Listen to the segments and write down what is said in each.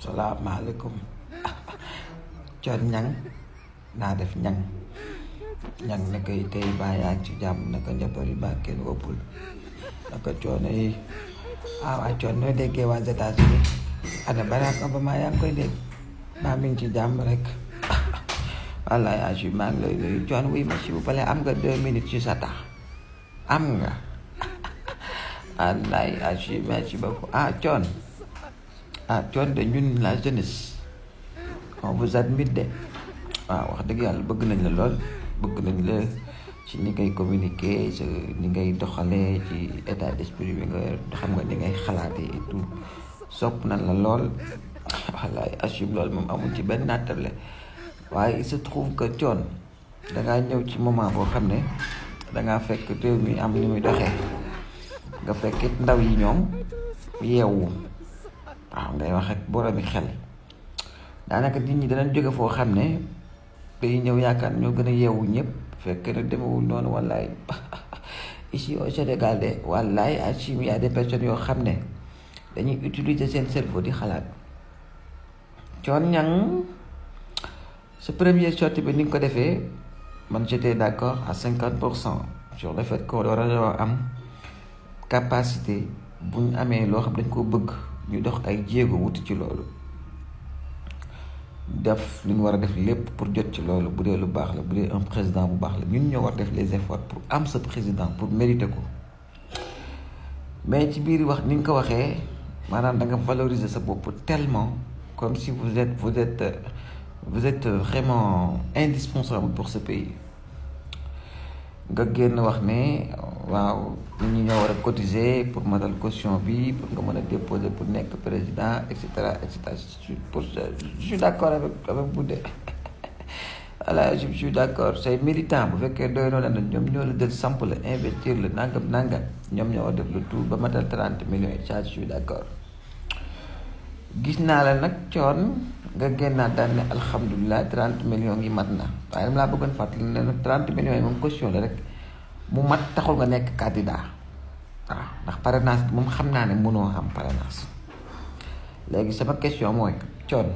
Salaamaaleykum. Coon ñang naa def ñang naka yi tey baa yaa ngi ci jàmm naka njaboot yi baa kenn woppul naka coono yi waa coon noo déggee waa États-Unis ana Barack Obama yaa ngi koy dégg baa mi ngi ci jàmm rek wallaay agi maa ngi lay nuyu coon wuy ma s'il vous plaît am nga 2 minutes ci sa temps am nga wallaay agi merci beaucoup coon de ñun la jeunesse on vous admire de waaw wax dëgg yàlla bëgg nañ la lool bëgg nañ la ci ni ngay communiquer sa ni ngay doxalee ci état d'esprit bi nga xam nga ni ngay xalaatee et tout sopp nañ la lool wallaay assum lool moom amul ci benn nattable waaye il se trouve que coon dangaa ñëw ci moment boo xam ne dangaa fekk réew mi am ni muy doxee nga fekk it ndaw yi ñoom yeewu waaw ngay wax ak boromi xel daanaka nit ñi danañ jóge foo xam ne day ñëw yaakaar ñoo gën a yeewu ñëpp fekk na demewul noonu wallaay ici au Sénégal de wallaay achim y a des personnes yoo xam ne dañuy utiliser seen cerveau di xalaat coon ñang sa première sortie bi ni nga ko defee man j'étais d'accord à 50% sur le fait que war a am capacité bu ñu amee loo xam dañ ko bëgg ñu dox ay jéego wuti ci loolu def li ñu war a def lépp pour jot ci loolu bu dee lu baax la bu dee un président bu baax la ñun ñoo war def les efforts pour am sa président pour mériter ko mais ci biir wax ni nga ko waxee maanaam da nga valoriser sa bopp tellement comme si vous êtes vraiment indispensable pour ce pays nga génn wax ne waaw nit ñi ñoo war a cotiser pour matal caution bi pour nga mën a déposer pour nekk président et cetera je suis d'accord avec vous de voilà je suis d'accord say militant bu fekkee doy noonu la ñoom ñoo la jël samp la investir la nangam ñoom ñoo war def le tout ba matal 30 millions et ça je suis d'accord gis naa la nag coon nga génnaat daal ne alhamdulilah 30 millions yi mat na waaye dama laa bëggoon fàttali ne nag 30 millions yi moom caution la rek mu mat taxul nga nekk candidat waaw ndax parrainage bi moom xam naa ne mënoo am parrainage léegi sama question mooy coon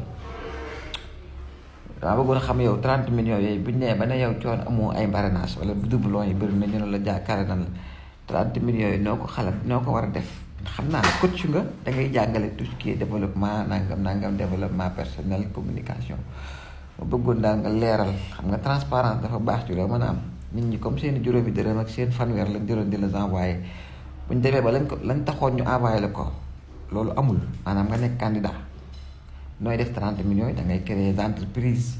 dama bëggoon xam yow 30 millions yooyu bu ñu nee ba ne yow coon amoo ay parrainage wala doublon yi bëri na ñu ne la jaakaare na la 30 millions yi noo ko xalaat noo ko war a def xam naa ne coach nga da ngay jàngale tout ce qui est développement nangam développement personnel communication ma bëggoon daal nga leeral xam nga transparence dafa baax ci loo mën a am nit ñi comme seen juróomi dërëm ak seen fanweer lañ jëloon di la envoyé bu ñu demee ba lañ taxoon ñu envoyé la ko loolu amul maanaam nga nekk candidat nooy def 30 millions da ngay créer entreprise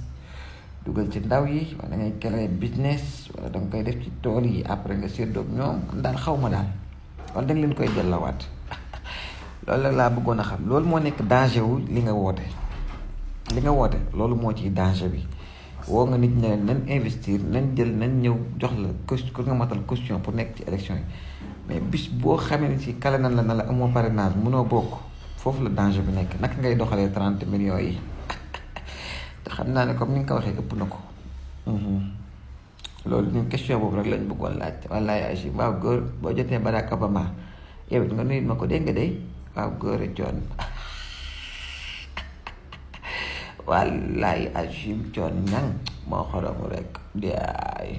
dugal ci ndaw yi wala da ngay créer business wala da nga koy def ci tool yi après nga séddoog ñoom daal xaw ma daal wala da nga leen koy jëllawaat loolu la laa bëggoon a xam loolu moo nekk danger wu li nga woote loolu moo ciy danger bi woo nga nit ñi ne nañ investir nañ jël nañ ñëw jox la ko nga matal caution pour nekk ci élection yi mais bis boo xamee ne ci kale nan la na la amoo parrainage mënoo bokk foofu la danger bi nekk naka ngay doxalee 30 millions yi te xam naa ne comme ni nga ko waxee ëpp na ko loolu ñu question boobu rek lañ bëggoon laaj wallaay agi waaw góor boo jotee Barack Obama yow it nga nuyut ma ko dégg nga day waaw góor a coon wallaay agi coon ñang moo xoromu rek daay